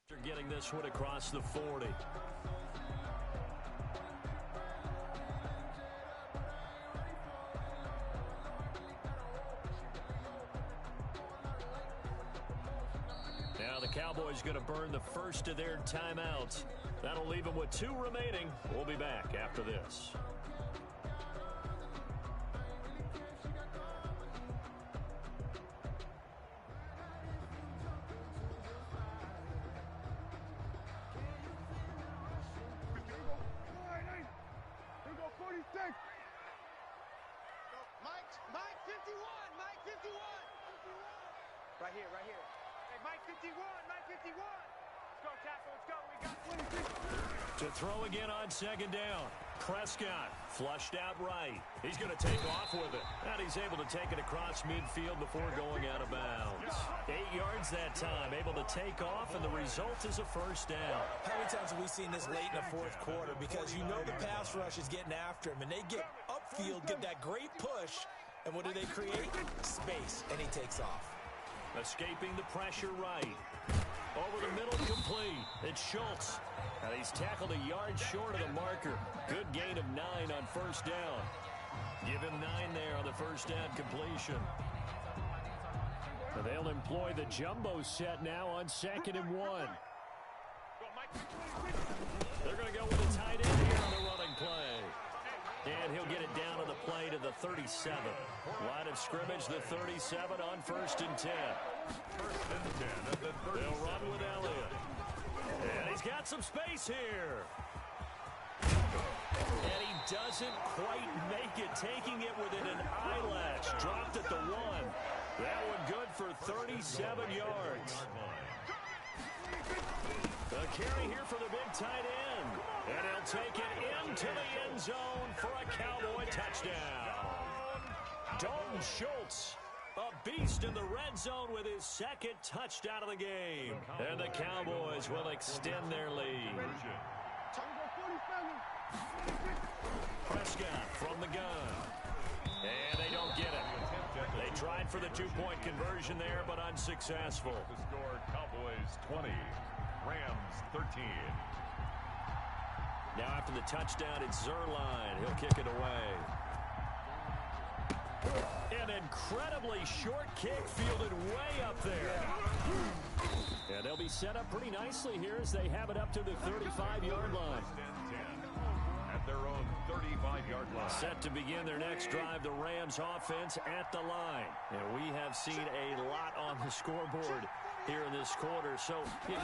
They're getting this one across the 40. Now the Cowboys going to burn the first of their timeouts. That'll leave them with 2 remaining. We'll be back after this. Mike 51, Mike 51. Right here. Hey, Mike 51, Mike 51. Let's go, Tackle, let's go. We got 26. To throw again on second down. Prescott flushed out right. He's going to take off with it. And he's able to take it across midfield before going out of bounds. 8 yards that time, able to take off, and the result is a first down. How many times have we seen this late in the fourth quarter? Because you know the pass rush is getting after him, and they get upfield, get that great push, and what do they create? Space, and he takes off. Escaping the pressure right. Over the middle, complete. It's Schultz. And he's tackled a yard short of the marker. Good gain of 9 on first down. Give him 9 there on the first down completion. And they'll employ the jumbo set now on 2nd and 1. They're going to go with a tight end here on the running play. And he'll get it down to the play to the 37. Line of scrimmage, the 37 on 1st and 10. First and 10 at the 37. They'll run with Elliott. And he's got some space here. And he doesn't quite make it, taking it within an eyelash. Dropped at the 1. That one good for 37 yards. The carry here for the big tight end. And he'll take it into the end zone for a Cowboy touchdown. Dalton Schultz, a beast in the red zone with his 2nd touchdown of the game. And the Cowboys will extend their lead. Prescott from the gun. And they don't get it. They tried for the 2-point conversion there, but unsuccessful. The score, Cowboys 20, Rams 13. Now after the touchdown, it's Zerline. He'll kick it away. An incredibly short kick fielded way up there. And they'll be set up pretty nicely here as they have it up to the 35-yard line. At their own 35-yard line. Set to begin their next drive, the Rams offense at the line. And we have seen a lot on the scoreboard here in this quarter. So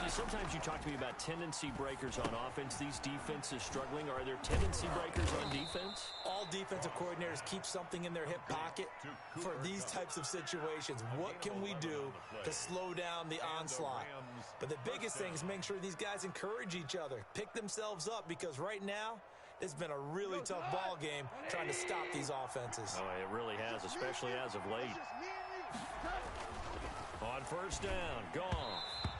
sometimes you talk to me about tendency breakers on offense. These defenses struggling. Are there tendency breakers on defense? All defensive coordinators keep something in their hip pocket for these types of situations. What can we do to slow down the onslaught? But the biggest thing is making sure these guys encourage each other, pick themselves up, because right now it's been a really tough ball game trying to stop these offenses. Oh, it really has, especially as of late. On first down, Goff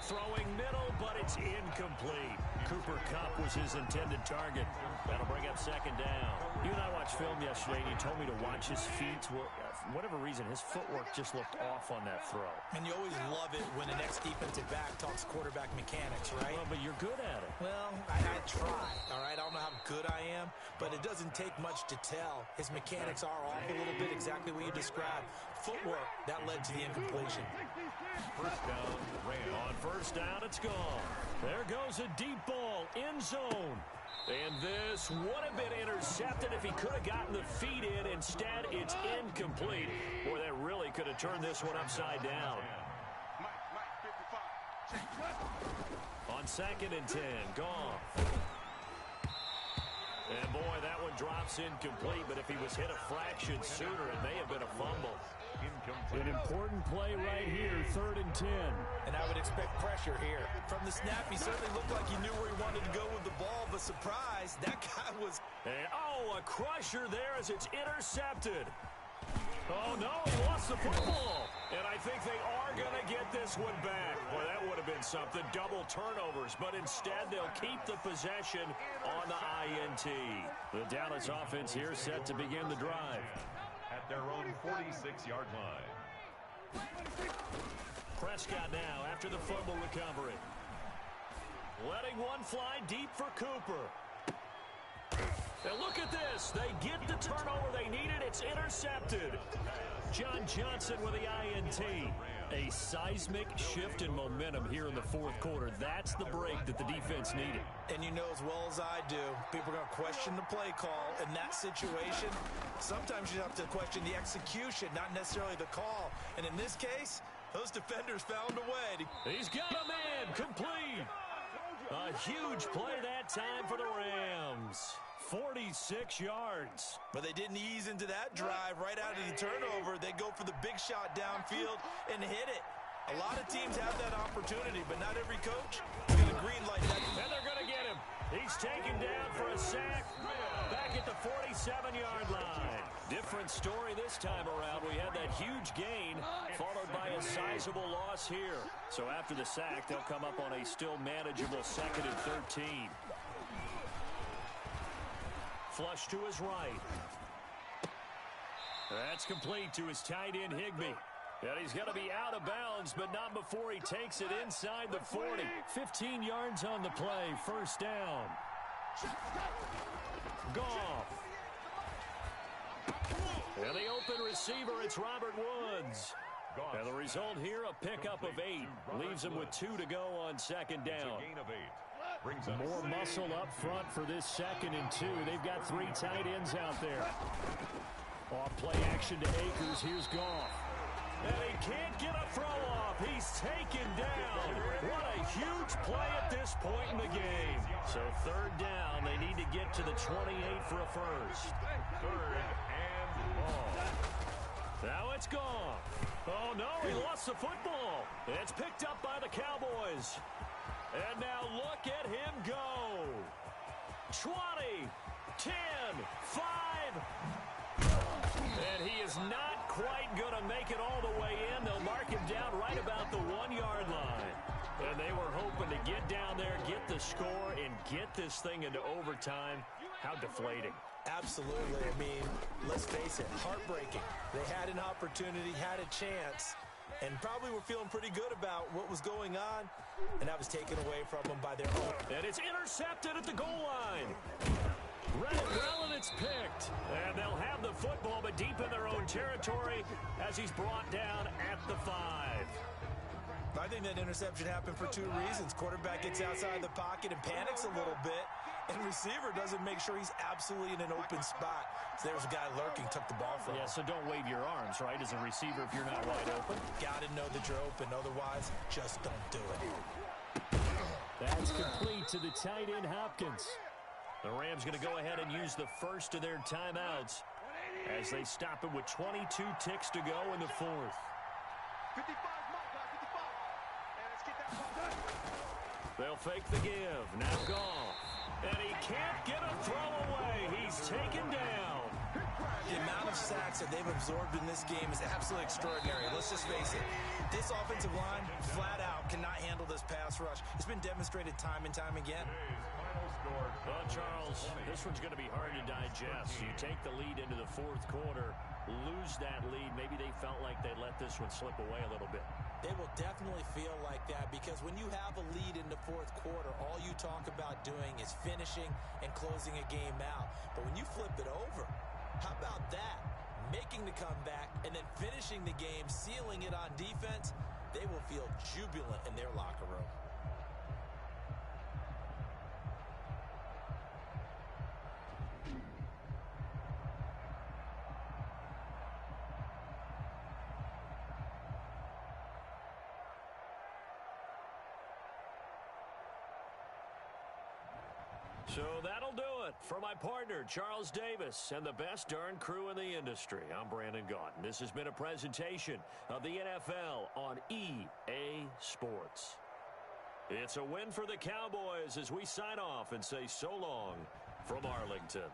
throwing middle, but it's incomplete. Cooper Kupp was his intended target. That'll bring up 2nd down. You and I watched film yesterday, and you told me to watch his feet. Well, for whatever reason, his footwork just looked off on that throw. And you always love it when the next defensive back talks quarterback mechanics, right? Well, but you're good at it. Well, I try, all right? I don't know how good I am, but it doesn't take much to tell. His mechanics are off a little bit, exactly what you described. Footwork, that led to the incompletion. First down, Rams. On first down, it's gone. There goes a deep ball, end zone. And this would have been intercepted if he could have gotten the feet in. Instead, it's incomplete. Boy, that really could have turned this one upside down. On 2nd and 10, Goff. And boy, that one drops incomplete, but if he was hit a fraction sooner, it may have been a fumble. An important play right here, 3rd and 10. And I would expect pressure here. From the snap, he certainly looked like he knew where he wanted to go with the ball, but surprise, that guy was... And, a crusher there as it's intercepted. Oh, no, he lost the football. And I think they are going to get this one back. Boy, that would have been something. Double turnovers, but instead they'll keep the possession on the INT. The Dallas offense here set to begin the drive. At their own 46-yard line. Prescott now after the fumble recovery. Letting one fly deep for Cooper. And look at this. They get the turnover they needed. It's intercepted. John Johnson with the INT. A seismic shift in momentum here in the fourth quarter. That's the break that the defense needed. And you know as well as I do, people are going to question the play call in that situation. Sometimes you have to question the execution, not necessarily the call. And in this case, those defenders found a way. He's got a man complete. A huge play that time for the Rams. 46 yards. But they didn't ease into that drive right out of the turnover. They go for the big shot downfield and hit it. A lot of teams have that opportunity, but not every coach is going to green light that. And they're going to get him. He's taken down for a sack back at the 47-yard line. Different story this time around. We had that huge gain followed by a sizable loss here. So after the sack, they'll come up on a still manageable 2nd and 13. Flush to his right. That's complete to his tight end, Higbee. And he's going to be out of bounds, but not before he takes it inside the 40. 15 yards on the play. First down. Goff. And the open receiver, it's Robert Woods. And the result here, a pickup of 8. Leaves him with 2 to go on second down. More muscle up front for this 2nd and 2. They've got 3 tight ends out there. Off play action to Akers. Here's Goff. And he can't get a throw off. He's taken down. What a huge play at this point in the game. So 3rd down. They need to get to the 28 for a first. 3rd and long. Now it's gone. Oh, no, he lost the football. It's picked up by the Cowboys. And now look at him go. 20, 10, 5. And he is not quite going to make it all the way in. They'll mark him down right about the 1-yard line. And they were hoping to get down there, get the score, and get this thing into overtime. How deflating. Absolutely. I mean, let's face it, heartbreaking. They had an opportunity, had a chance, and probably were feeling pretty good about what was going on, and that was taken away from them by their own. And it's intercepted at the goal line. Read it well, and it's picked. And they'll have the football, but deep in their own territory as he's brought down at the 5. I think that interception happened for 2 reasons. Quarterback gets outside the pocket and panics a little bit, and receiver doesn't make sure he's absolutely in an open spot. So there's a guy lurking, took the ball from him. Yeah, so don't wave your arms, right, as a receiver if you're not wide open. Got to know that you're open. Otherwise, just don't do it. That's complete to the tight end, Hopkins. The Rams going to go ahead and use the first of their timeouts as they stop it with 22 ticks to go in the 4th. 55 mark, 55. And let's get that ball done. They'll fake the give. Now Goff. And he can't get a throw away. He's taken down. The amount of sacks that they've absorbed in this game is absolutely extraordinary. Let's just face it. This offensive line, flat out, cannot handle this pass rush. It's been demonstrated time and time again. Well, Charles, this one's going to be hard to digest. You take the lead into the 4th quarter, lose that lead. Maybe they felt like they let this one slip away a little bit. They will definitely feel like that because when you have a lead in the 4th quarter, all you talk about doing is finishing and closing a game out. But when you flip it over, how about that? Making the comeback and then finishing the game, sealing it on defense, they will feel jubilant in their locker room. So that'll do it for my partner, Charles Davis, and the best darn crew in the industry. I'm Brandon Gaudin. This has been a presentation of the NFL on EA Sports. It's a win for the Cowboys as we sign off and say so long from Arlington.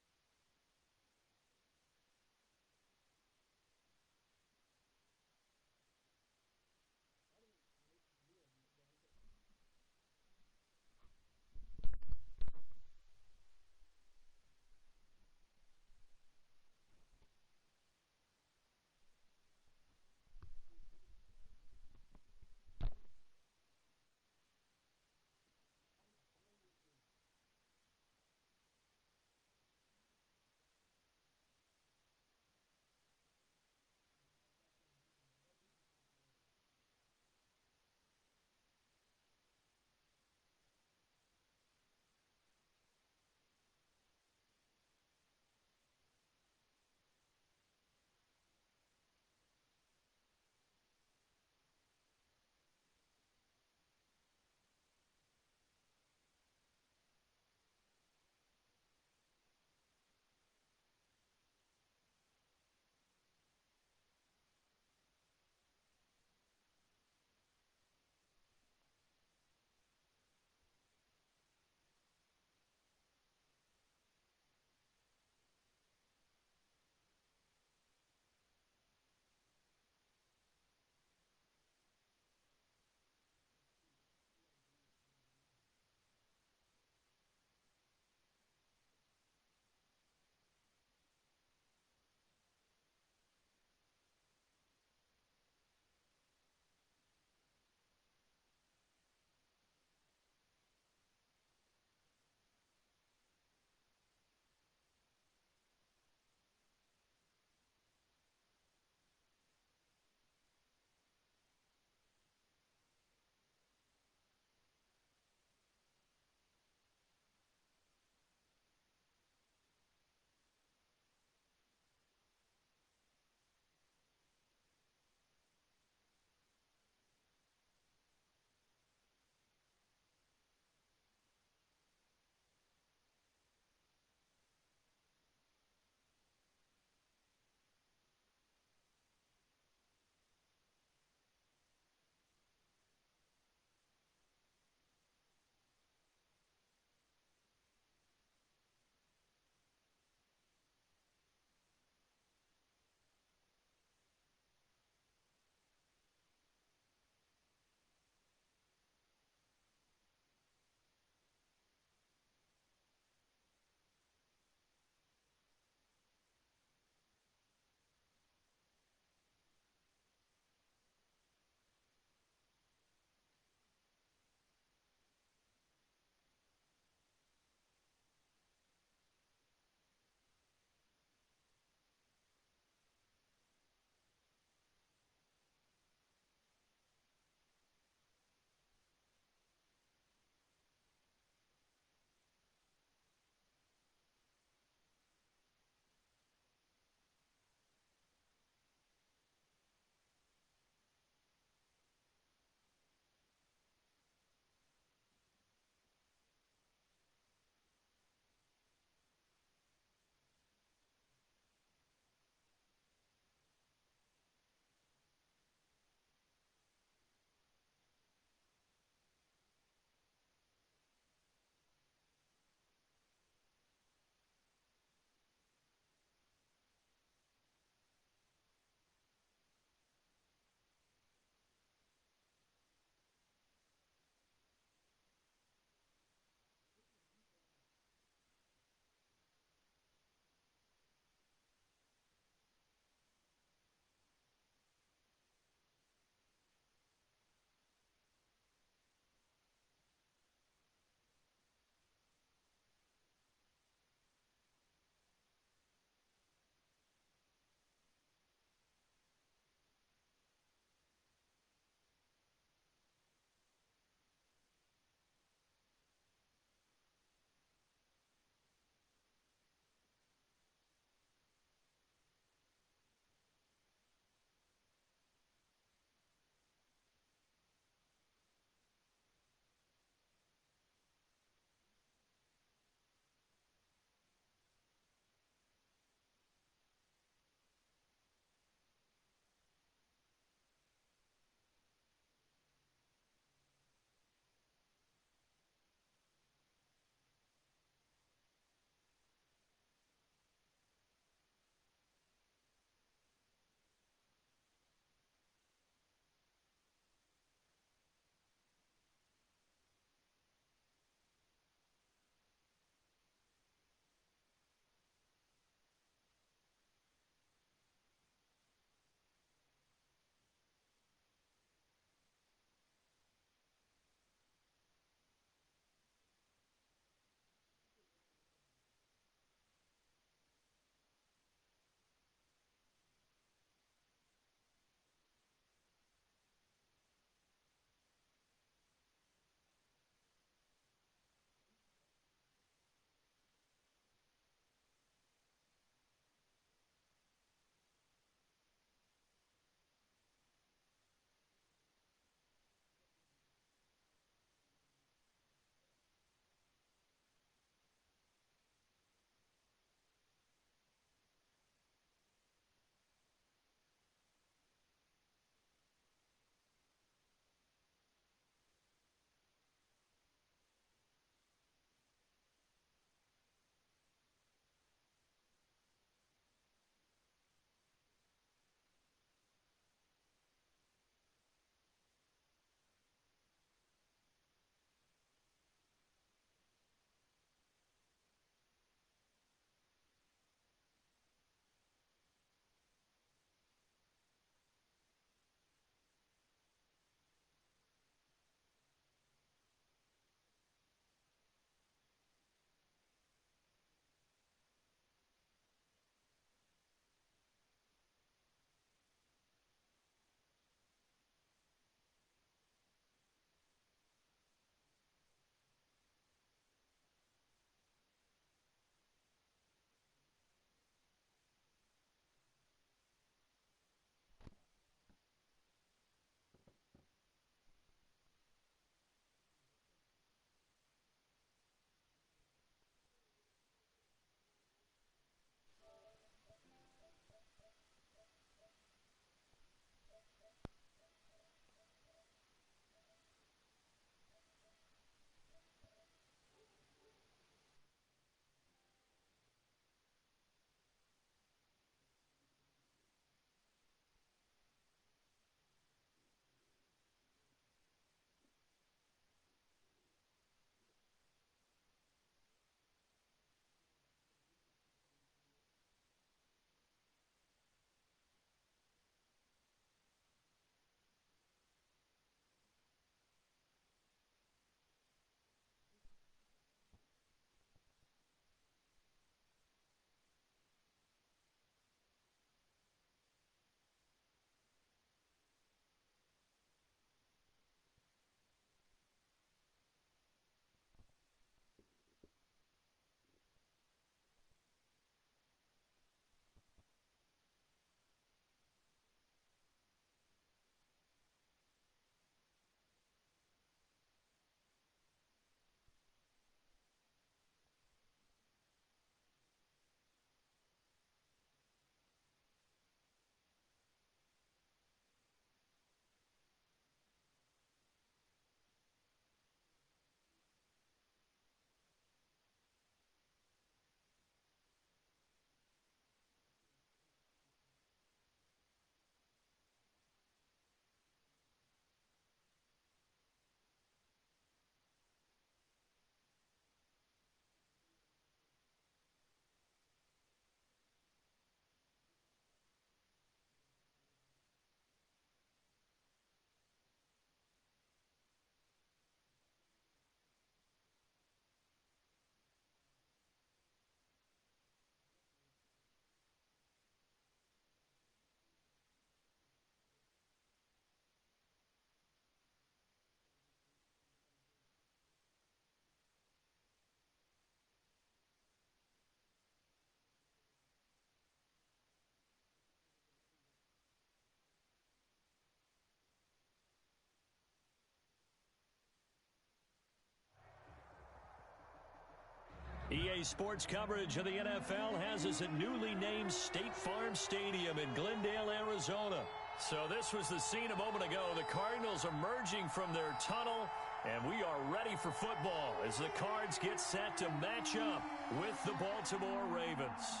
EA Sports coverage of the NFL has us at newly named State Farm Stadium in Glendale, Arizona. So this was the scene a moment ago. The Cardinals emerging from their tunnel, and we are ready for football as the Cards get set to match up with the Baltimore Ravens.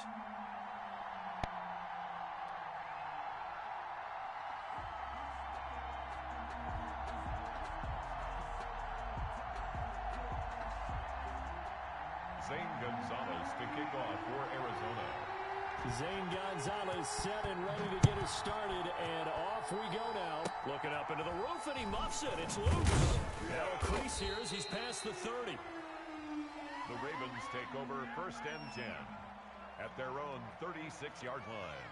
Zane Gonzalez to kick off for Arizona. Zane Gonzalez set and ready to get us started, and off we go now. Looking up into the roof, and he muffs it. It's loose. Now a crease here as he's past the 30. The Ravens take over 1st and 10 at their own 36-yard line.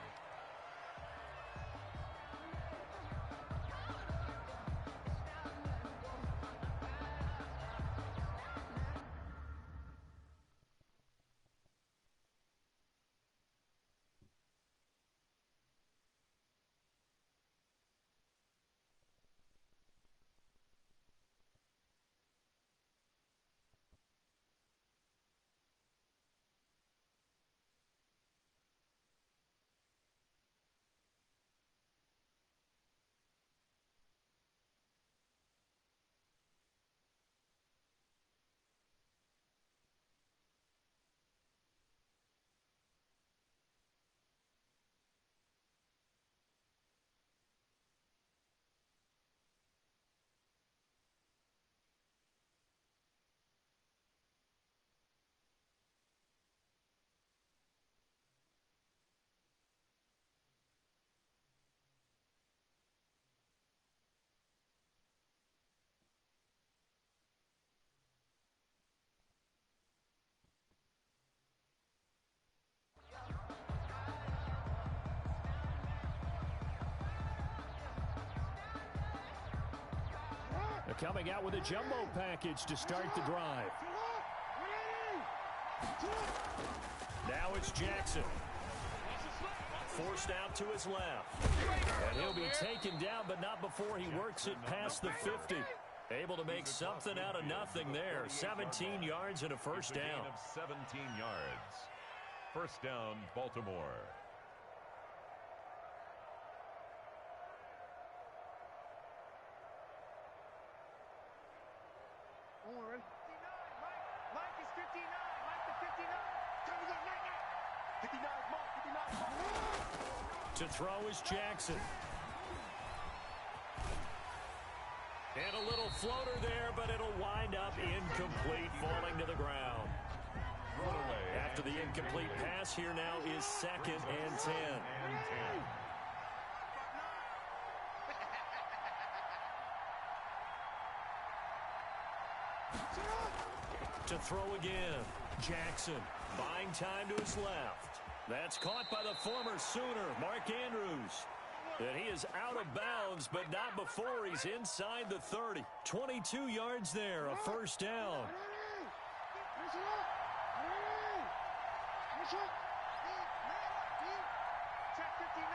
Coming out with a jumbo package to start the drive. Now it's Jackson. Forced out to his left. And he'll be taken down, but not before he works it past the 50. Able to make something out of nothing there. 17 yards and a first down. 17 yards. First down, Baltimore. Mike is 59. Mike to 59. Time is up, Mike. 59 Mark, 59 Mark. To throw is Jackson. And a little floater there, but it'll wind up incomplete, falling to the ground. After the incomplete pass, here now is 2nd and 10. To throw again, Jackson buying time to his left. That's caught by the former Sooner, Mark Andrews. And he is out of bounds, but not before he's inside the 30. 22 yards there, a first down. Check 59.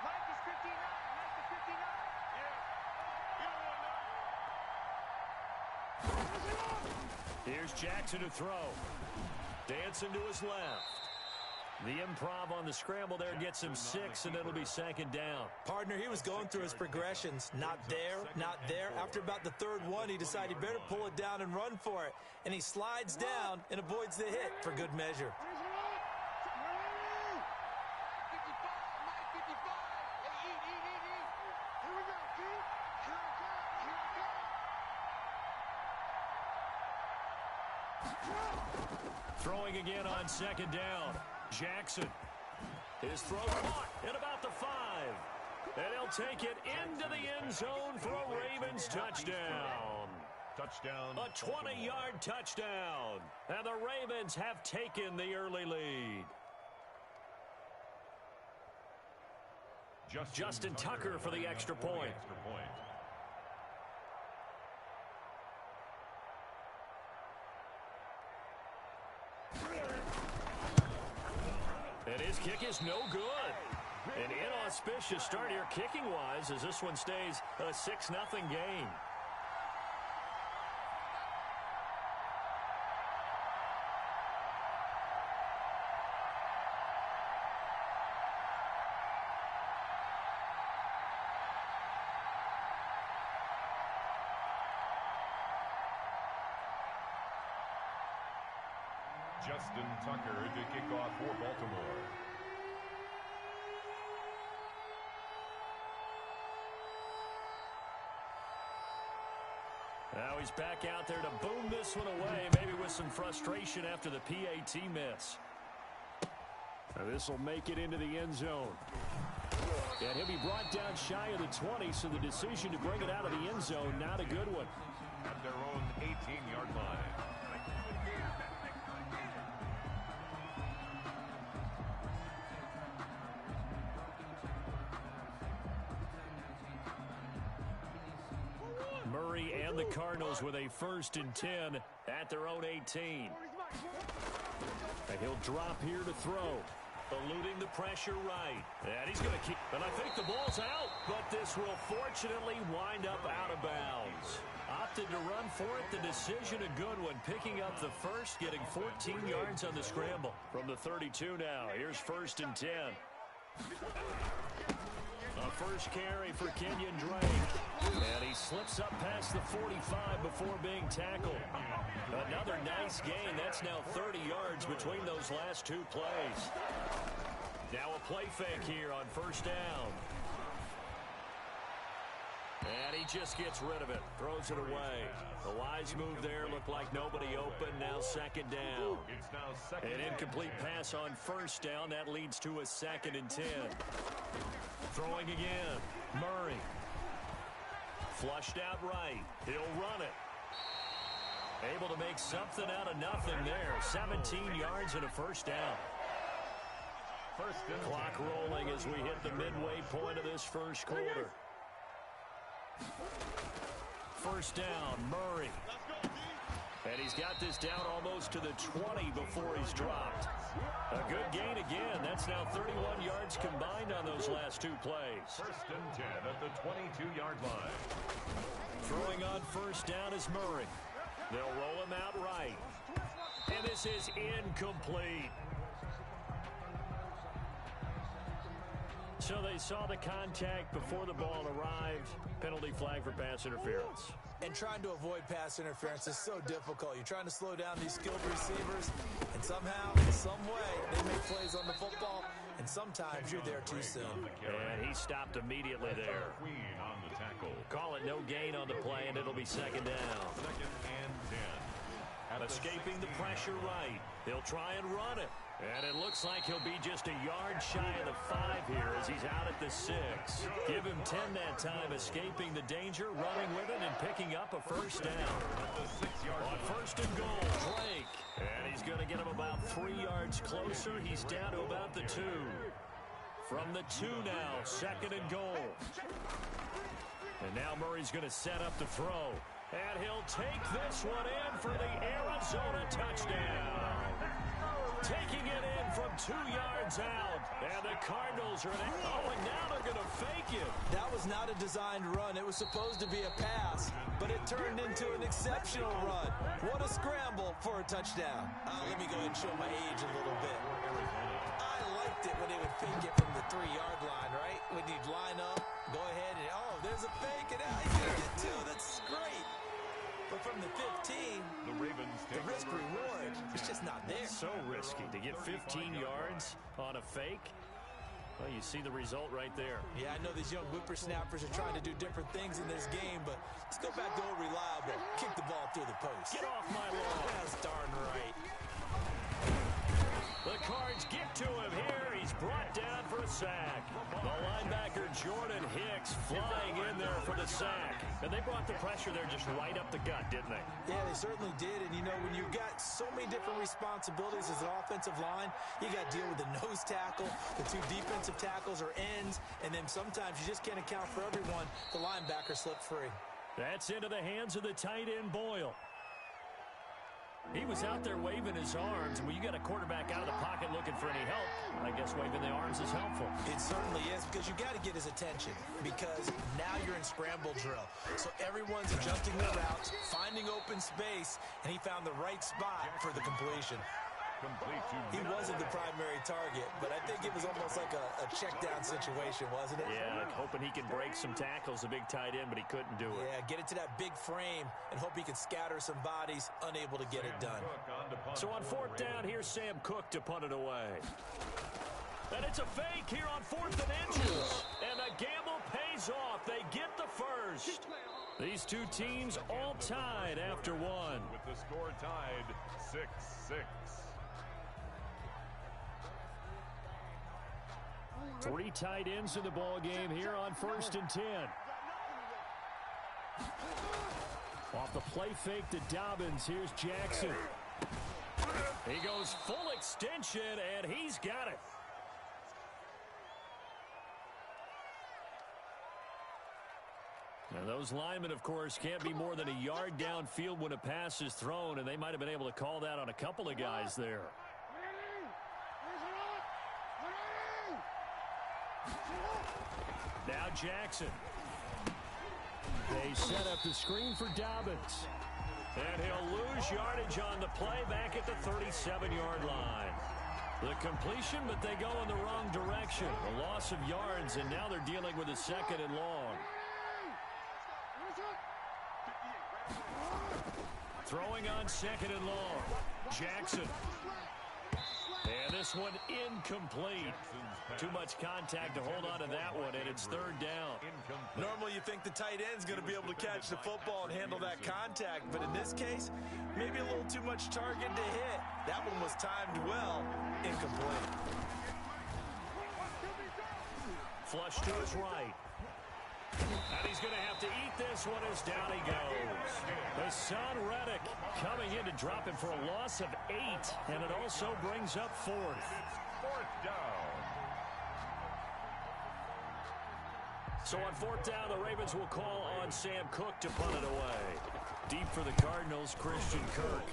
Mike is 59. Mike to 59. Here's Jackson to throw. Dancing to his left. The improv on the scramble there gets him 6, and it'll be 2nd down. Partner, he was going through his progressions. Not there, not there. After about the 3rd one, he decided he better pull it down and run for it. And he slides down and avoids the hit for good measure. Throwing again on 2nd down. Jackson. His throw caught at about the 5. And he'll take it into the end zone for a Ravens touchdown. Touchdown. A 20-yard touchdown. And the Ravens have taken the early lead. Justin Tucker for the extra point. And his kick is no good. An inauspicious start here kicking-wise as this one stays a 6-0 game. Justin Tucker to kick off for Baltimore. Now he's back out there to boom this one away, maybe with some frustration after the PAT miss. This will make it into the end zone. And he'll be brought down shy of the 20, so the decision to bring it out of the end zone, not a good one. At their own 18-yard line. Murray and the Cardinals with a 1st and 10 at their own 18. And he'll drop here to throw. Eluding the pressure right. And he's going to keep. And I think the ball's out. But this will fortunately wind up out of bounds. Opted to run for it. The decision a good one. Picking up the first, getting 14 yards on the scramble. From the 32 now. Here's 1st and 10. A first carry for Kenyon Drake. And he slips up past the 45 before being tackled. Another nice gain. That's now 30 yards between those last 2 plays. Now a play fake here on 1st down. And he just gets rid of it. Throws it away. The wise move there. Looked like nobody open. Now 2nd down. An incomplete pass on 1st down. That leads to a 2nd and 10. Throwing again. Murray. Flushed out right. He'll run it. Able to make something out of nothing there. 17 yards and a 1st down. Clock rolling as we hit the midway point of this 1st quarter. 1st down, Murray. And he's got this down almost to the 20 before he's dropped. A good gain again. That's now 31 yards combined on those last 2 plays. 1st and 10 at the 22-yard line. Throwing on 1st down is Murray. They'll roll him out right. And this is incomplete. So they saw the contact before the ball arrived. Penalty flag for pass interference. And trying to avoid pass interference is so difficult. You're trying to slow down these skilled receivers, and somehow, some way, they make plays on the football, and sometimes you're there too soon. And he stopped immediately there. Queen on the tackle. Call it no gain on the play, and it'll be 2nd down. 2nd and 10. Escaping the pressure right. He'll try and run it. And it looks like he'll be just a yard shy of the 5 here as he's out at the 6. Give him 10 that time, escaping the danger, running with it, and picking up a 1st down. On 1st and goal, Drake. And he's going to get him about 3 yards closer. He's down to about the 2. From the 2 now, 2nd and goal. And now Murray's going to set up the throw. And he'll take this one in for the Arizona touchdown. Taking it in from 2 yards out. And the Cardinals are and now they're going to fake it. That was not a designed run. It was supposed to be a pass, but it turned into an exceptional run. What a scramble for a touchdown. Let me go ahead and show my age a little bit. I liked it when they would fake it from the 3-yard line, right? When you'd line up, go ahead and, there's a fake. And I did it too. That's great. But from the 15, the Ravens the risk-reward is just not there. So risky to get 15 yards on a fake. Well, you see the result right there. Yeah, I know these young whippersnappers are trying to do different things in this game, but let's go back to old reliable. Kick the ball through the post. Get off my lawn. That's darn right. The Cards get to him here. He's brought down for a sack. The linebacker Jordan Hicks flying in there for the sack. And they brought the pressure there just right up the gut, didn't they? Yeah, they certainly did. And, when you've got so many different responsibilities as an offensive line, you got to deal with the nose tackle, the 2 defensive tackles or ends, and then sometimes you just can't account for everyone. The linebacker slipped free. That's into the hands of the tight end, Boyle. He was out there waving his arms. When you got a quarterback out of the pocket looking for any help, I guess waving the arms is helpful. It certainly is, because you got to get his attention, because now you're in scramble drill. So everyone's adjusting their routes, finding open space, and he found the right spot for the completion. Complete to He wasn't the primary target, but I think it was almost like a check-down situation, wasn't it? Yeah, hoping he can break some tackles, a big tight end, but he couldn't do it. Yeah, get it to that big frame and hope he can scatter some bodies, unable to get it done. So on fourth down, here's Sam Cook to punt it away. And it's a fake here on 4th and inches. And the gamble pays off. They get the first. These two teams all tied after one. With the score tied 6-6. 3 tight ends in the ball game here on 1st and 10. Off the play fake to Dobbins. Here's Jackson. He goes full extension, and he's got it. And those linemen, of course, can't be more than a yard downfield when a pass is thrown, and they might have been able to call that on a couple of guys there. Now Jackson. They set up the screen for Dobbins. And he'll lose yardage on the play back at the 37-yard line. The completion, but they go in the wrong direction. A loss of yards, and now they're dealing with a 2nd and long. Throwing on 2nd and long. Jackson. And this one incomplete. Too much contact to hold on to that one, and it's 3rd down. Normally you think the tight end's going to be able to catch the football and handle that contact, but in this case, maybe a little too much target to hit. That one was timed well. Incomplete. Flush to his right. And he's going to have to eat this one as down he goes. Hassan Reddick coming in to drop him for a loss of 8. And it also brings up 4th. 4th down. So on 4th down, the Ravens will call on Sam Cook to punt it away. Deep for the Cardinals, Christian Kirk.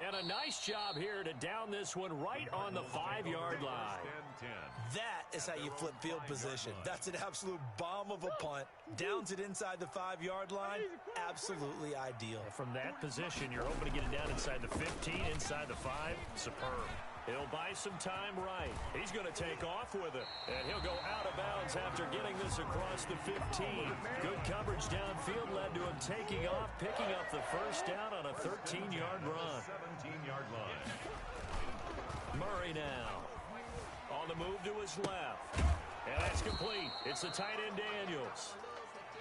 And a nice job here to down this one right on the 5-yard line. That is how you flip field position. That's an absolute bomb of a punt. Downs it inside the 5-yard line. Absolutely ideal. From that position, you're hoping to get it down inside the 15, inside the 5. Superb. He'll buy some time right. He's going to take off with it. And he'll go out of bounds after getting this across the 15. Good coverage downfield led to him taking off, picking up the first down on a 13-yard run. 17-yard line. Murray now. On the move to his left. And that's complete. It's the tight end Daniels.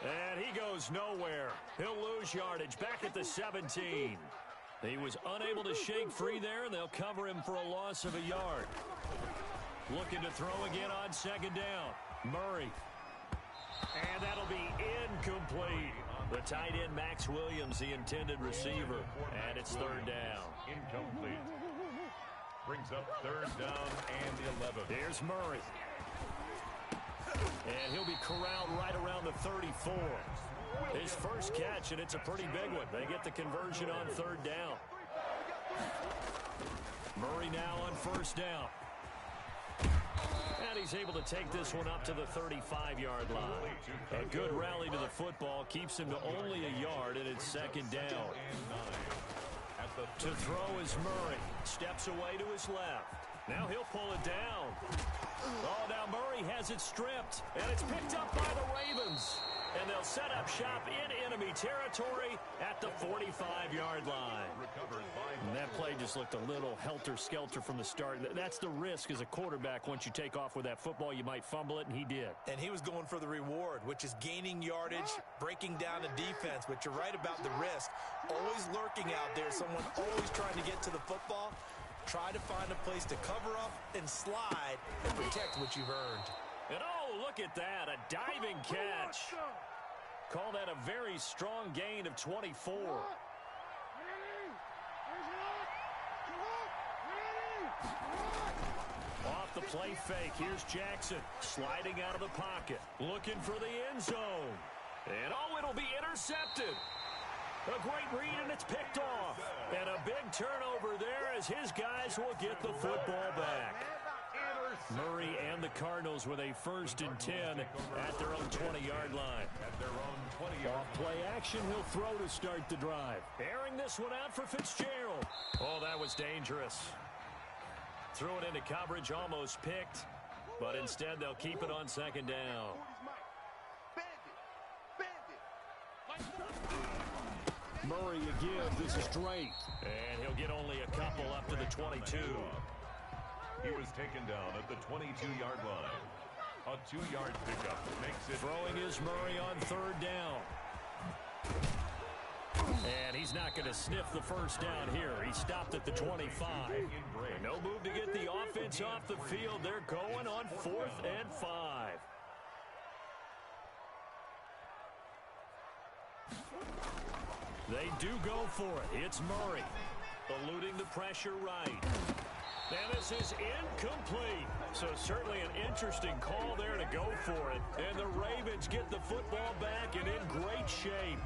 And he goes nowhere. He'll lose yardage back at the 17. He was unable to shake free there, and they'll cover him for a loss of a yard. Looking to throw again on 2nd down. Murray. And that'll be incomplete. The tight end, Max Williams, the intended receiver. And it's 3rd down. Incomplete. Brings up 3rd down and the 11. Here's Murray. And he'll be corralled right around the 34. His first catch, and it's a pretty big one. They get the conversion on 3rd down. Murray now on 1st down. And he's able to take this one up to the 35-yard line. A good rally to the football keeps him to only a yard, and it's 2nd down. To throw is Murray. Steps away to his left. Now he'll pull it down. Oh, now Murray has it stripped, and it's picked up by the Ravens. And they'll set up shop in enemy territory at the 45-yard line. And that play just looked a little helter-skelter from the start. That's the risk as a quarterback. Once you take off with that football, you might fumble it, and he did. And he was going for the reward, which is gaining yardage, breaking down the defense. But you're right about the risk. Always lurking out there, someone always trying to get to the football. Try to find a place to cover up and slide and protect what you've earned. And oh, look at that, a diving catch. Call that a very strong gain of 24. Off the play fake, here's Jackson sliding out of the pocket, looking for the end zone. And oh, it'll be intercepted. A great read, and it's picked off. And a big turnover there as his guys will get the football back. Murray and the Cardinals with a 1st and 10 at their own 20-yard line. At their own 20-yard Off play action, he'll throw to start the drive. Airing this one out for Fitzgerald. Oh, that was dangerous. Threw it into coverage, almost picked, but instead they'll keep it on 2nd down. Murray a give. This is Drake. And he'll get only a couple up to the 22. He was taken down at the 22-yard line. A 2-yard pickup makes it. Throwing is Murray on 3rd down. And he's not going to sniff the 1st down here. He stopped at the 25. No move to get the offense off the field. They're going on 4th and 5. They do go for it. It's Murray. Eluding the pressure right. And this is incomplete. So certainly an interesting call there to go for it. And the Ravens get the football back and in great shape.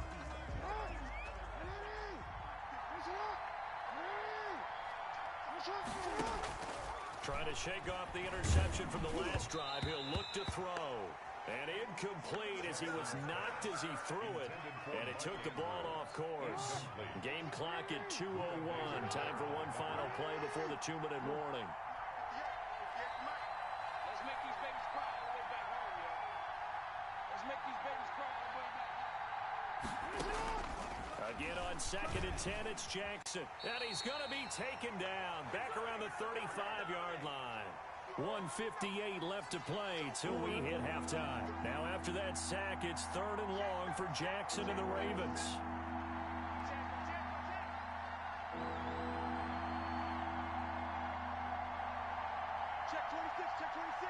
Trying to shake off the interception from the last drive. He'll look to throw. And incomplete as he was knocked as he threw it. And it took the ball off course. Game clock at 2:01. Time for one final play before the 2-minute warning. Let's make these babies cry all the way back home, yo. Let's make these babies cry all the way back home. Again on 2nd and 10, it's Jackson. And he's going to be taken down. Back around the 35-yard line. 1:58 left to play till we hit halftime. Now after that sack, it's 3rd and long for Jackson and the Ravens. Check 26, check 26.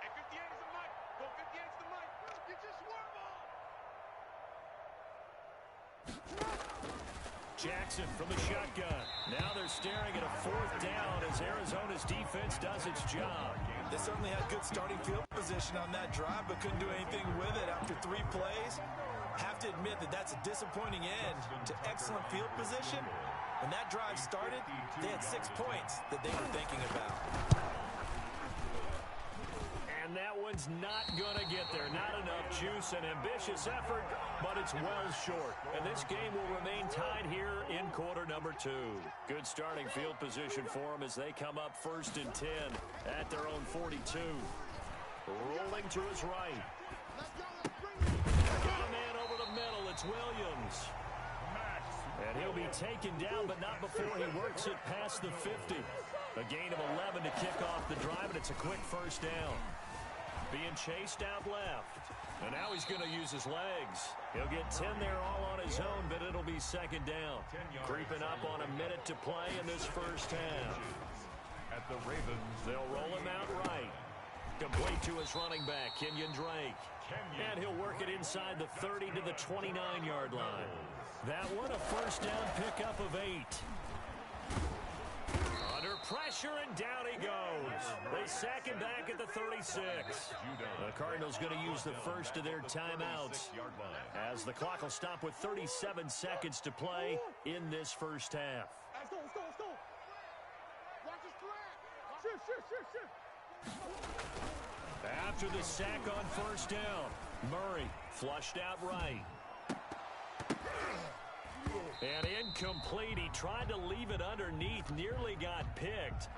Hey, 58 is the mic. Go, 58 is the mic. Get your swerve on. Jackson from the shotgun. Now they're staring at a 4th down as Arizona's defense does its job. They certainly had good starting field position on that drive, but couldn't do anything with it after 3 plays. Have to admit that that's a disappointing end to excellent field position. When that drive started, they had 6 points that they were thinking about. And that one's not going to get there. Not enough juice and ambitious effort, but it's well short. And this game will remain tied here in quarter number 2. Good starting field position for them as they come up 1st and 10 at their own 42. Rolling to his right. Got a man over the middle. It's Williams. And he'll be taken down, but not before he works it past the 50. A gain of 11 to kick off the drive, and it's a quick 1st down. Being chased out left. And now he's going to use his legs. He'll get 10 there all on his own, but it'll be 2nd down. Creeping up on a minute to play in this 1st half. At the Ravens, they'll roll him out right. Complete to his running back, Kenyon Drake. And he'll work it inside the 30 to the 29-yard line. That one a 1st down pickup of 8. Under pressure, and down he goes. They sack him back at the 36. The Cardinals going to use the first of their timeouts as the clock will stop with 37 seconds to play in this 1st half. Let's go, let's go, let's go. Watch his flag. Shift. After the sack on 1st down, Murray flushed out right. And incomplete. He tried to leave it underneath. Nearly got picked.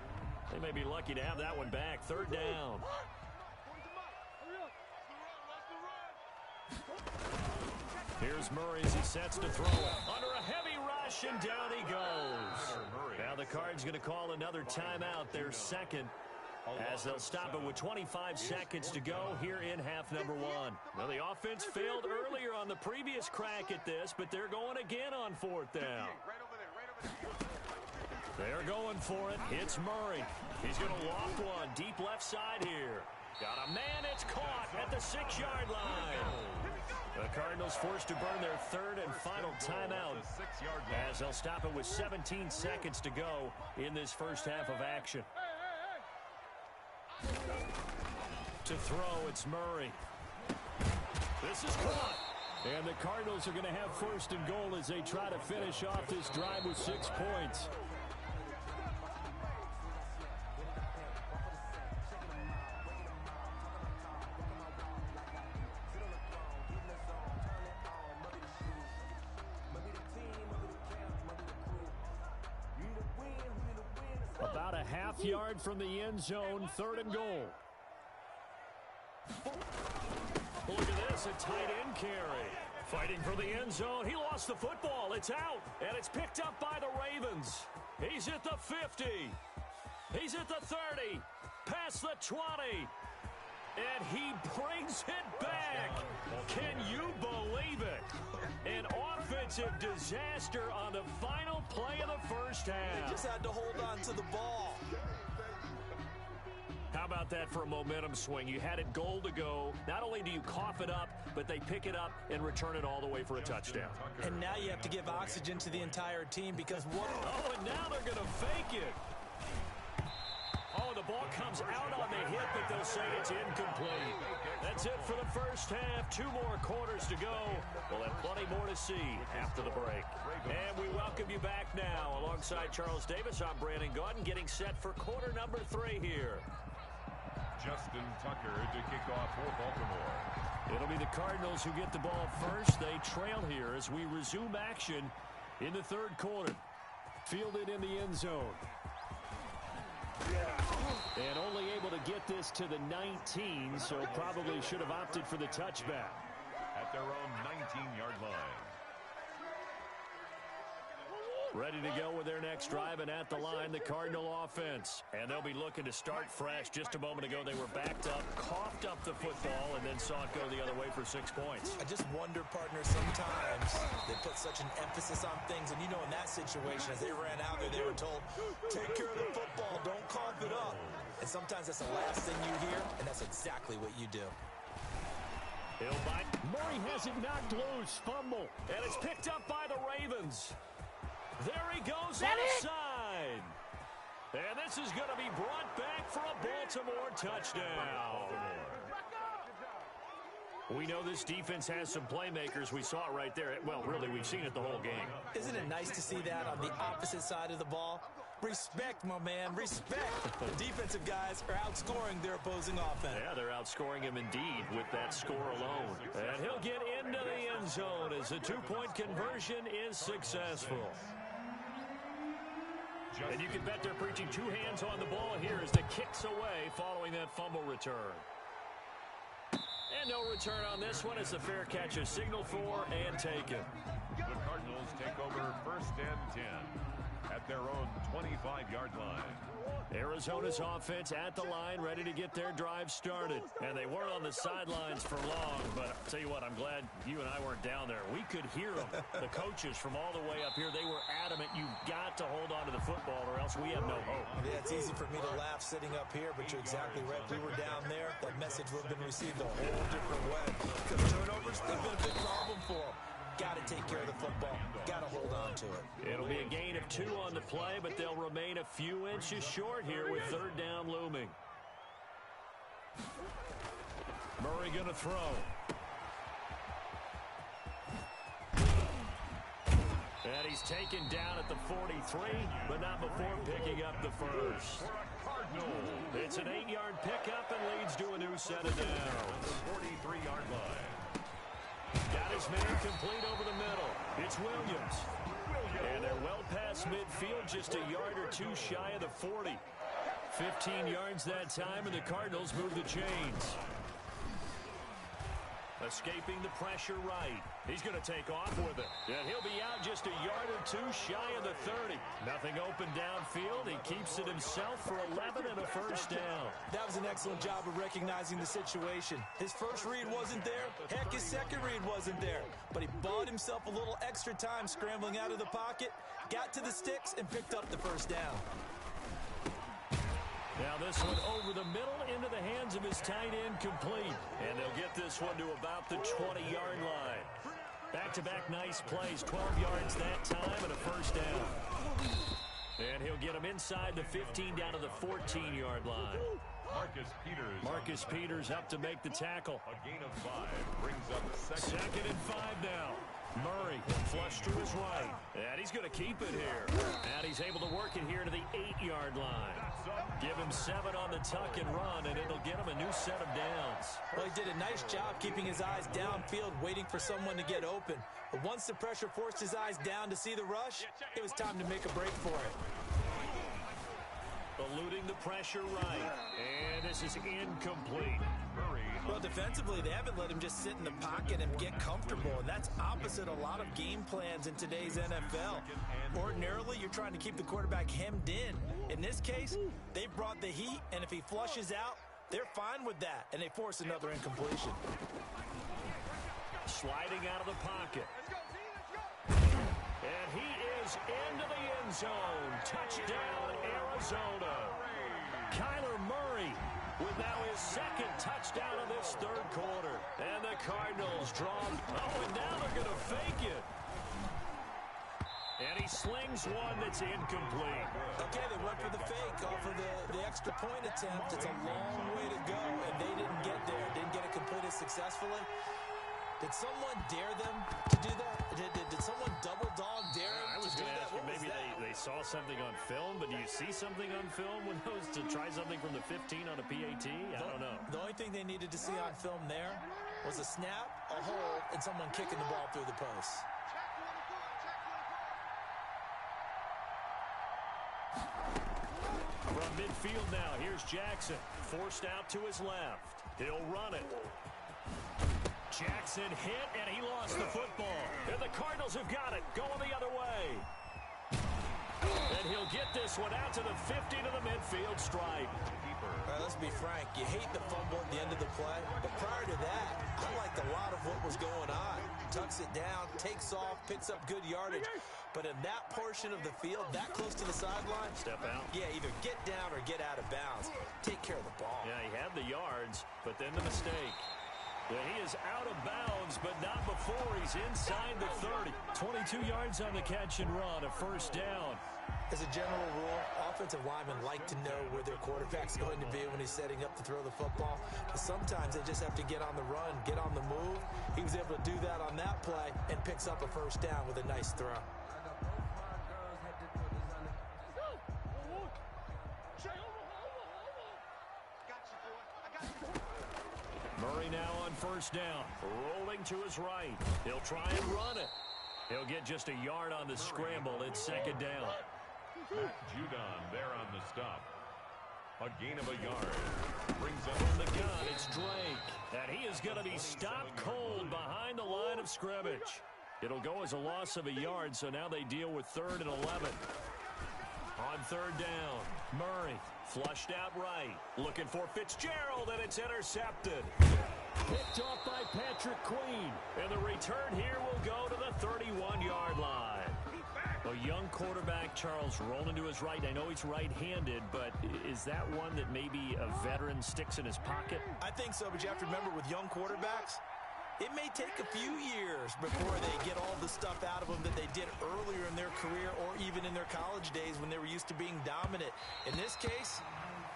They may be lucky to have that one back. 3rd down. Here's Murray as he sets to throw it. Under a heavy rush, and down he goes. Now the Cards going to call another timeout, their 2nd. As they'll stop it with 25 seconds to go here in half number 1. Now, the offense failed earlier on the previous crack at this, but they're going again on 4th down. They're going for it. It's Murray. He's going to loft one deep left side here. Got a man. It's caught at the 6-yard line. The Cardinals forced to burn their 3rd and final timeout as they'll stop it with 17 seconds to go in this 1st half of action. To throw, it's Murray. This is caught. And the Cardinals are going to have first and goal as they try to finish off this drive with 6 points. About a half yard from the end zone, 3rd and goal. Look at this, a tight end carry. Fighting for the end zone. He lost the football. It's out, and it's picked up by the Ravens. He's at the 50. He's at the 30. Past the 20. And he brings it back. Can you believe it? An offensive disaster on the final play of the first half. They just had to hold on to the ball. How about that for a momentum swing? You had it goal to go. Not only do you cough it up, but they pick it up and return it all the way for a touchdown. And now you have to give oxygen to the entire team because what? Oh, and now they're going to fake it. Oh, the ball comes out on the hip, but they'll say it's incomplete. That's it for the first half. 2 more quarters to go. We'll have plenty more to see after the break. And we welcome you back now. Alongside Charles Davis, I'm Brandon Gaudin, getting set for quarter number 3 here. Justin Tucker to kick off for Baltimore. It'll be the Cardinals who get the ball first. They trail here as we resume action in the 3rd quarter. Fielded in the end zone. And only able to get this to the 19, so probably should have opted for the touchback. At their own 19-yard line. Ready to go with their next drive, and at the line, the Cardinal offense. And they'll be looking to start fresh. Just a moment ago, they were backed up, coughed up the football, and then saw it go the other way for 6 points. I just wonder, partner, sometimes they put such an emphasis on things. And, you know, in that situation, as they ran out there, they were told, take care of the football, don't cough it up. And sometimes that's the last thing you hear, and that's exactly what you do. Murray has it knocked loose, fumble, and it's picked up by the Ravens. There he goes outside. And this is going to be brought back for a Baltimore touchdown. We know this defense has some playmakers. We saw it right there. Well, really, we've seen it the whole game. Isn't it nice to see that on the opposite side of the ball? Respect, my man, respect. The defensive guys are outscoring their opposing offense. Yeah, they're outscoring him indeed with that score alone. And he'll get into the end zone as the 2-point conversion is successful. And you can bet they're preaching 2 hands on the ball here as the kick's away following that fumble return. And no return on this one as the fair catch is signaled for and taken. The Cardinals take over 1st and 10 at their own 25-yard line. Arizona's offense at the line, ready to get their drive started. And they weren't on the sidelines for long, but I'll tell you what, I'm glad you and I weren't down there. We could hear them. The coaches from all the way up here, they were adamant, you've got to hold on to the football or else we have no hope. Yeah, it's easy for me to laugh sitting up here, but you're exactly right. If we were down there, that message would have been received a whole different way. Because turnovers, they've been a big problem for them. Got to take care of the football. Got to hold on to it. It'll be a gain of 2 on the play, but they'll remain a few inches short here with 3rd down looming. Murray going to throw. And he's taken down at the 43, but not before picking up the first. It's an 8-yard pickup and leads to a new set of downs. 43-yard line. Got his man complete over the middle. It's Williams. And they're well past midfield, just a yard or 2 shy of the 40. 15 yards that time, and the Cardinals move the chains. Escaping the pressure right. He's going to take off with it. And he'll be out just a yard or 2 shy of the 30. Nothing open downfield. He keeps it himself for 11 and a first down. That was an excellent job of recognizing the situation. His first read wasn't there. Heck, his second read wasn't there. But he bought himself a little extra time scrambling out of the pocket, got to the sticks, and picked up the first down. Now this one over the middle into the hands of his tight end complete. And they'll get this one to about the 20-yard line. Back-to-back nice plays, 12 yards that time and a first down. And he'll get him inside the 15 down to the 14-yard line. Marcus Peters up to make the tackle. A gain of 5 brings up Second and 5 now. Murray flush to his right. And he's going to keep it here. And he's able to work it here to the 8-yard line. Give him 7 on the tuck and run, and it'll get him a new set of downs. Well, he did a nice job keeping his eyes downfield, waiting for someone to get open. But once the pressure forced his eyes down to see the rush, it was time to make a break for it. Eluding the pressure right. And this is incomplete. Well, defensively, they haven't let him just sit in the pocket and get comfortable, and that's opposite a lot of game plans in today's NFL. Ordinarily, you're trying to keep the quarterback hemmed in. In this case, they've brought the heat, and if he flushes out, they're fine with that, and they force another incompletion. Sliding out of the pocket. And he is into the end zone. Touchdown, Arizona. Kyler Murray with now his second touchdown of this third quarter. And the Cardinals draw. Oh, and now they're going to fake it. And he slings one that's incomplete. Okay, they went for the fake off of the extra point attempt. It's a long way to go, and they didn't get there. Didn't get it completed successfully. Did someone dare them to do that? Did someone double dog dare them I was to do going to that? ask you, maybe they saw something on film, but do you see something on film when those to try something from the 15 on a PAT? I don't know. The only thing they needed to see on film there was a snap, a hold, and someone kicking the ball through the post. From midfield now, here's Jackson. Forced out to his left. He'll run it. Jackson hit, and he lost the football. And the Cardinals have got it, going the other way. And he'll get this one out to the 50 to the midfield stripe. All right, let's be frank. You hate the fumble at the end of the play, but prior to that, I liked a lot of what was going on. Tucks it down, takes off, picks up good yardage. But in that portion of the field, that close to the sideline, step out. Yeah, either get down or get out of bounds. Take care of the ball. Yeah, he had the yards, but then the mistake. Yeah, he is out of bounds, but not before he's inside the 30. 22 yards on the catch and run, a first down. As a general rule, offensive linemen like to know where their quarterback's going to be when he's setting up to throw the football. But sometimes they just have to get on the run, get on the move. He was able to do that on that play and picks up a first down with a nice throw. Murray now on first down, rolling to his right. He'll try and run it. He'll get just a yard on the scramble. It's second down. Matt Judon there on the stop. A gain of a yard. Brings up from the gun, it's Drake. And he is going to be stopped cold behind the line of scrimmage. It'll go as a loss of a yard, so now they deal with 3rd and 11. On third down, Murray flushed out right. Looking for Fitzgerald, and it's intercepted. Picked off by Patrick Queen. And the return here will go to the 31-yard line. A young quarterback, Charles, rolling to his right. I know he's right-handed, but is that one that maybe a veteran sticks in his pocket? I think so, but you have to remember with young quarterbacks, it may take a few years before they get all the stuff out of them that they did earlier in their career or even in their college days when they were used to being dominant. In this case,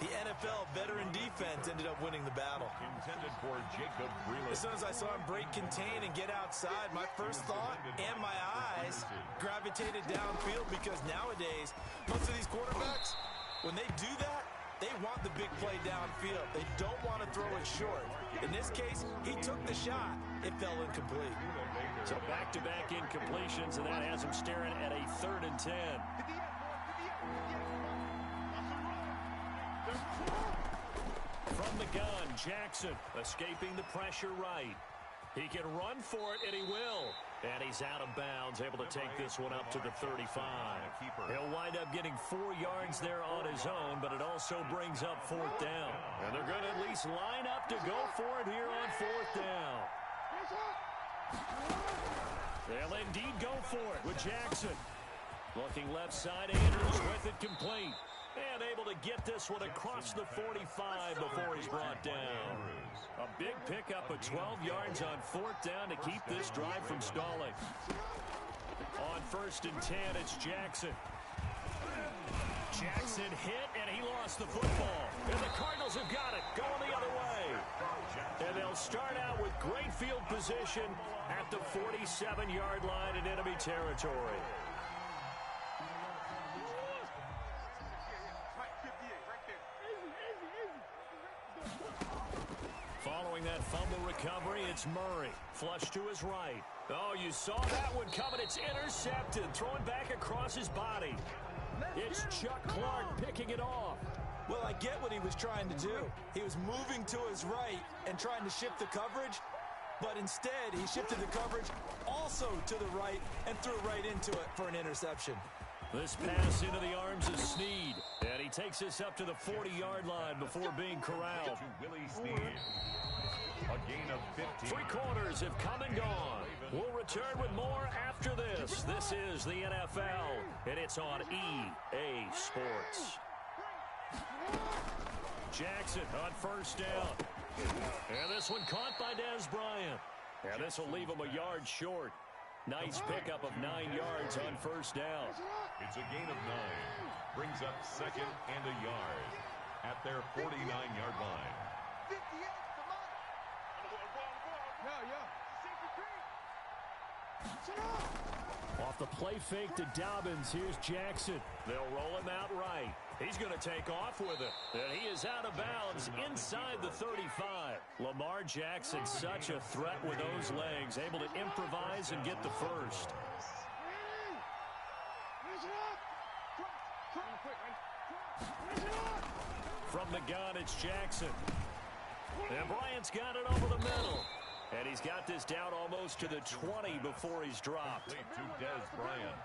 the NFL veteran defense ended up winning the battle. Intended for Jacob Breland. As soon as I saw him break contain and get outside, my first thought and my eyes gravitated downfield because nowadays, most of these quarterbacks, when they do that, they want the big play downfield. They don't want to throw it short. In this case, he took the shot. It fell incomplete. So back-to-back incompletions, and that has him staring at a 3rd and 10. From the gun, Jackson escaping the pressure right. He can run for it, and he will. And he's out of bounds, able to take this one up to the 35. He'll wind up getting 4 yards there on his own, but it also brings up 4th down. And they're going to at least line up to go for it here on 4th down. They'll indeed go for it with Jackson. Looking left side, Andrews with it complete. And able to get this one across the 45 before he's brought down. A big pickup of 12 yards on 4th down to keep this drive from stalling. On 1st and 10, it's Jackson. Jackson hit, and he lost the football. And the Cardinals have got it, going the other way. And they'll start out with great field position at the 47-yard line in enemy territory. Following that fumble recovery, it's Murray. Flush to his right. Oh, you saw that one coming. It's intercepted. Throwing back across his body. It's Chuck Clark picking it off. Well, I get what he was trying to do. He was moving to his right and trying to shift the coverage, but instead he shifted the coverage also to the right and threw right into it for an interception. This pass into the arms of Snead, and he takes us up to the 40-yard line before being corralled. Willie Snead. A gain of 15. Three quarters have come and gone. We'll return with more after this. This is the NFL, and it's on EA Sports. Jackson on first down. And this one caught by Dez Bryant. And this will leave him a yard short. Nice pickup of 9 yards on first down. It's a gain of 9. Brings up second and a yard at their 49-yard line. 58, come on. Off the play fake to Dobbins, here's Jackson. They'll roll him out right. He's going to take off with it. And he is out of bounds inside the 35. Lamar Jackson, such a threat with those legs, able to improvise and get the first. From the gun, it's Jackson. And Bryant's got it over the middle. And he's got this down almost to the 20 before he's dropped. To Dez Bryant.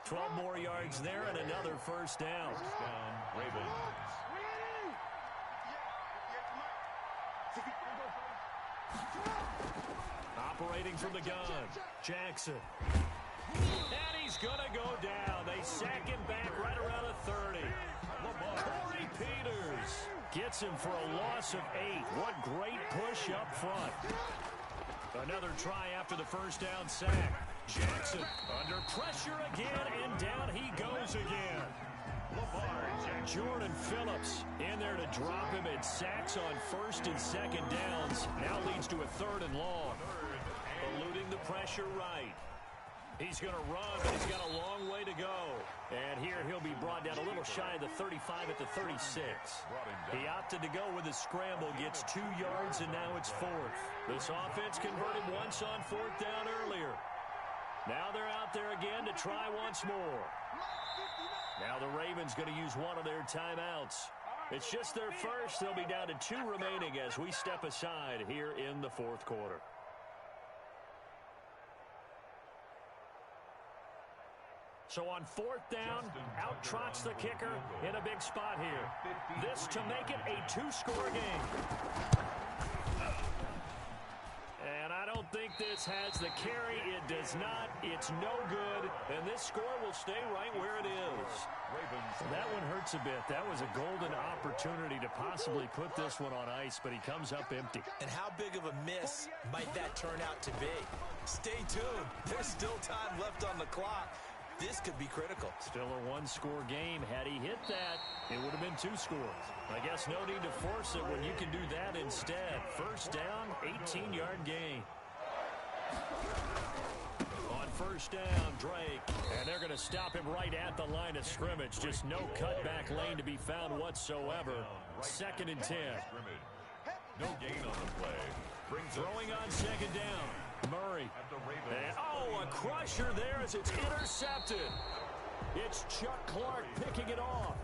12 more yards there and another first down. First down, Ravens. Operating from the gun, Jackson. And he's going to go down. They sack him back right around the 30. Corey Peters gets him for a loss of 8. What great push up front. Another try after the first down sack. Jackson under pressure again, and down he goes again. Jordan Phillips in there to drop him at sacks on first and second downs. Now leads to a 3rd and long. Eluding the pressure right. He's going to run, but he's got a long way to go. And here he'll be brought down a little shy of the 35 at the 36. He opted to go with a scramble, gets 2 yards, and now it's 4th. This offense converted once on 4th down earlier. Now they're out there again to try once more. Now the Ravens going to use one of their timeouts. It's just their first. They'll be down to 2 remaining as we step aside here in the 4th quarter. So on 4th down, out trots the kicker in a big spot here. This to make it a 2-score game. And I don't think this has the carry. It does not. It's no good. And this score will stay right where it is. That one hurts a bit. That was a golden opportunity to possibly put this one on ice, but he comes up empty. And how big of a miss might that turn out to be? Stay tuned. There's still time left on the clock. This could be critical. Still a 1-score game. Had he hit that, it would have been 2 scores. I guess no need to force it when you can do that instead. First down, 18-yard gain. On first down, Drake. And they're going to stop him right at the line of scrimmage. Just no cutback lane to be found whatsoever. 2nd and 10. No gain on the play. Throwing on 2nd down. Murray. And, a crusher there as it's intercepted. It's Chuck Clark picking it off.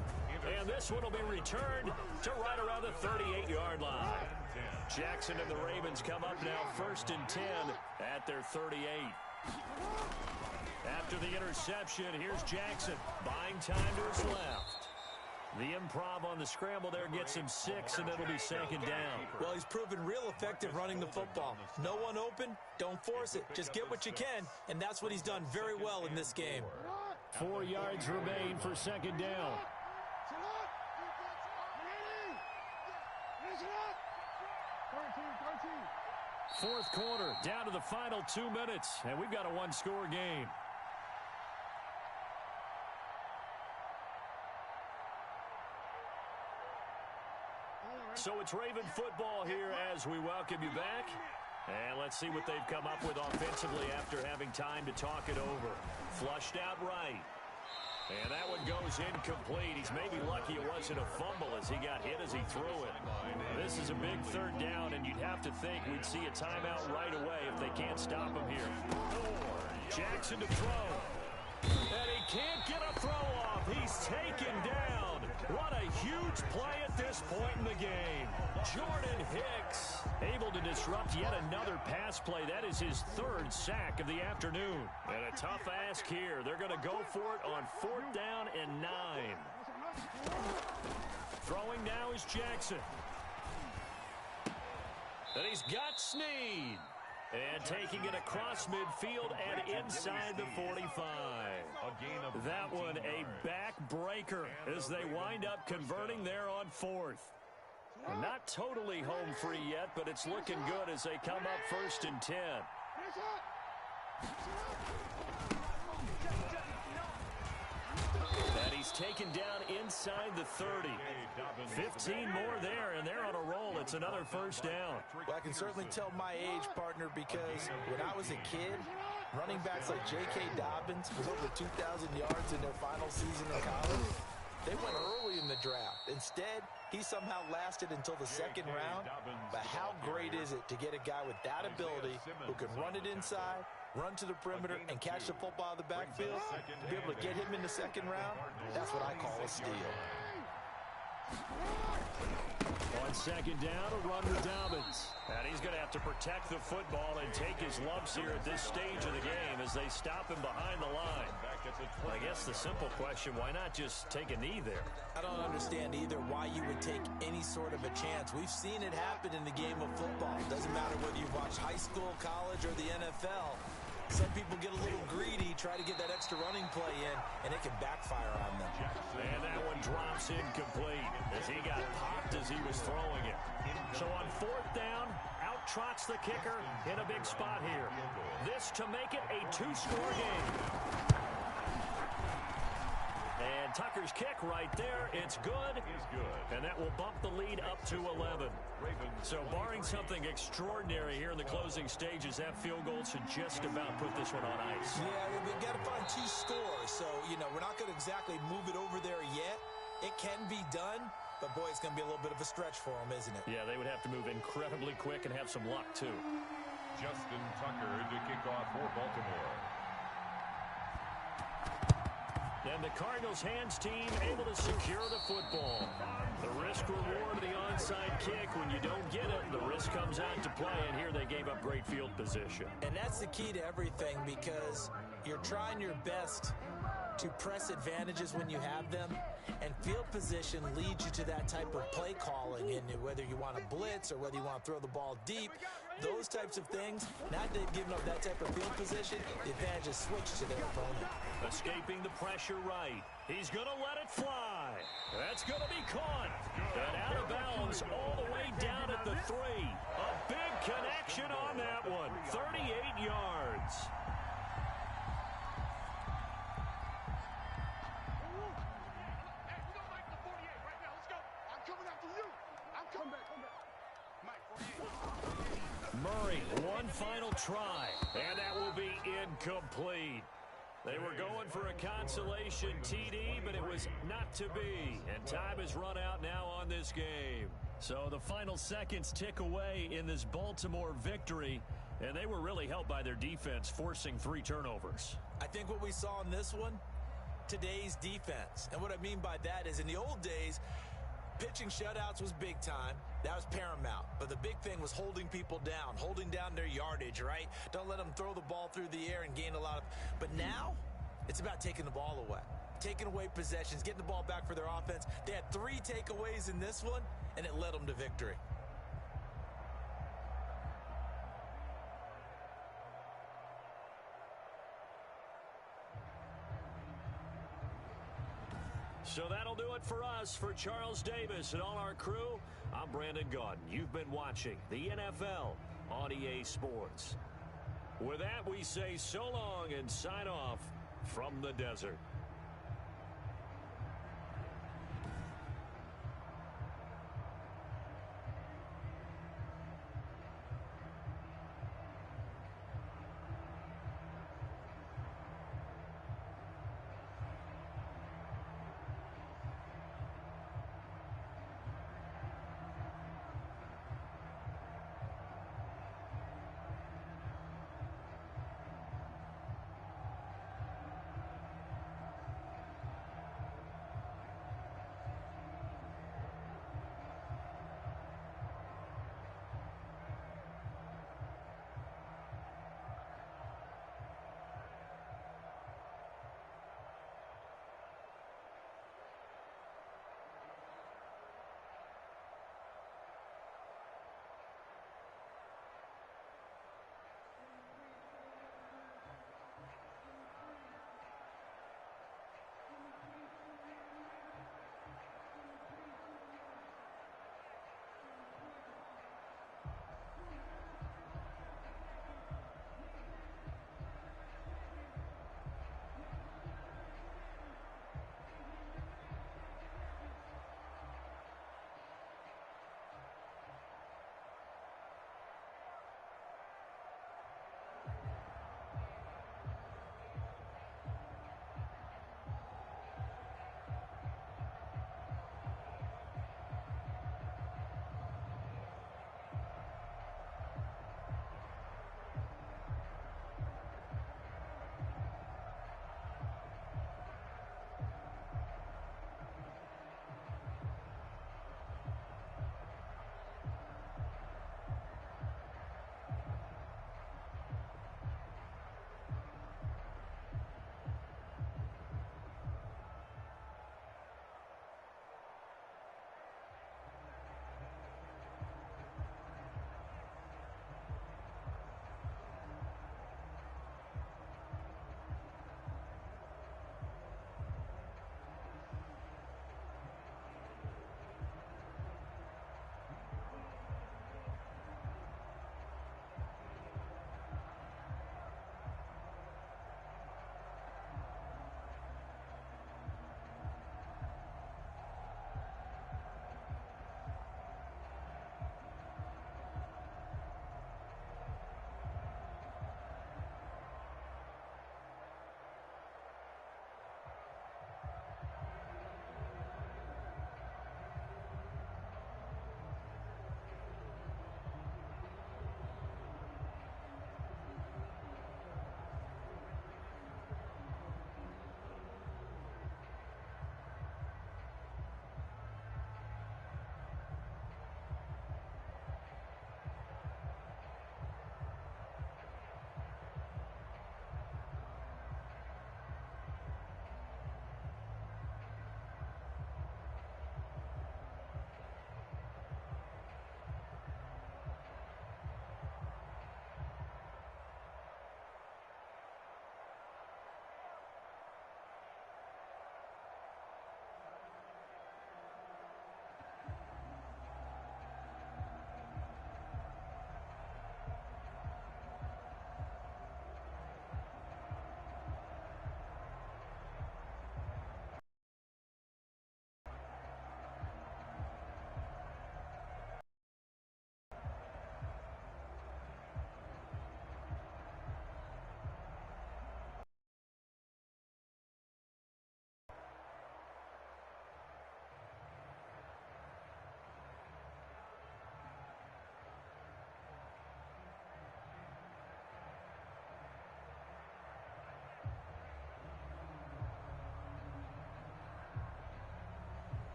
And this one will be returned to right around the 38-yard line. Jackson and the Ravens come up now 1st and 10 at their 38. After the interception, here's Jackson buying time to his left. The improv on the scramble there gets him 6, and it'll be 2nd down. Well, he's proven real effective running the football. No one open, don't force it. Just get what you can, and that's what he's done very well in this game. 4 yards remain for 2nd down. Fourth quarter, down to the final 2 minutes, and we've got a 1-score game. So it's Raven football here as we welcome you back. And let's see what they've come up with offensively after having time to talk it over. Flushed out right. And that one goes incomplete. He's maybe lucky it wasn't a fumble as he got hit as he threw it. This is a big third down, and you'd have to think we'd see a timeout right away if they can't stop him here. Jackson to throw. And he can't get a throw off. He's taken down. What a huge play at this point in the game. Jordan Hicks able to disrupt yet another pass play. That is his third sack of the afternoon. And a tough ask here. They're going to go for it on 4th down and 9. Throwing now is Jackson. And he's got Snead. And taking it across midfield and inside the 45. That one a backbreaker as they wind up converting there on 4th. Not totally home free yet, but it's looking good as they come up 1st and 10. And he's taken down inside the 30. 15 more there, and they're on a roll. It's another 1st down. Well, I can certainly tell my age, partner, because when I was a kid, running backs like J.K. Dobbins was over 2,000 yards in their final season in college. They went early in the draft. Instead, he somehow lasted until the 2nd round. But how great is it to get a guy with that ability who can run it inside, run to the perimeter, and catch the football out of the backfield? To be able to get him in the 2nd round, that's what I call a steal. On 2nd down, a run with Dobbins. And he's going to have to protect the football and take his lumps here at this stage of the game as they stop him behind the line. I guess the simple question, why not just take a knee there? I don't understand either why you would take any sort of a chance. We've seen it happen in the game of football. It doesn't matter whether you watch high school, college, or the NFL. Some people get a little greedy, try to get that extra running play in, and it can backfire on them. And that one drops incomplete as he got popped as he was throwing it. So on 4th down, out trots the kicker in a big spot here. This to make it a 2-score game. And Tucker's kick right there. It's good. And that will bump the lead up to 11. So barring something extraordinary here in the closing stages, that field goal should just about put this one on ice. Yeah, we've got to find 2 scores. So, we're not going to exactly move it over there yet. It can be done. But, boy, it's going to be a little bit of a stretch for them, isn't it? Yeah, they would have to move incredibly quick and have some luck, too. Justin Tucker to kick off for Baltimore. And the Cardinals' hands team able to secure the football. The risk-reward of the onside kick. When you don't get it, the risk comes out to play, and here they gave up great field position. And that's the key to everything because you're trying your best to press advantages when you have them, and field position leads you to that type of play calling, and whether you want to blitz or whether you want to throw the ball deep, those types of things. Now that they've given up that type of field position, the advantage is switched to their opponent. Escaping the pressure right. He's going to let it fly. That's going to be caught. And out of bounds all the way down at the 3. A big connection on that one. 38 yards. Murray, one final try, and that will be incomplete. They were going for a consolation TD, but it was not to be. And time has run out now on this game. So the final seconds tick away in this Baltimore victory, and they were really helped by their defense, forcing 3 turnovers. I think what we saw in this one, today's defense. And what I mean by that is in the old days, pitching shutouts was big time. That was paramount. But the big thing was holding people down, holding down their yardage, right? Don't let them throw the ball through the air and gain a lot of... But now, it's about taking the ball away. Taking away possessions, getting the ball back for their offense. They had 3 takeaways in this one, and it led them to victory. So that'll do it for us. For Charles Davis and all our crew, I'm Brandon Gaudin. You've been watching the NFL on EA Sports. With that, we say so long and sign off from the desert.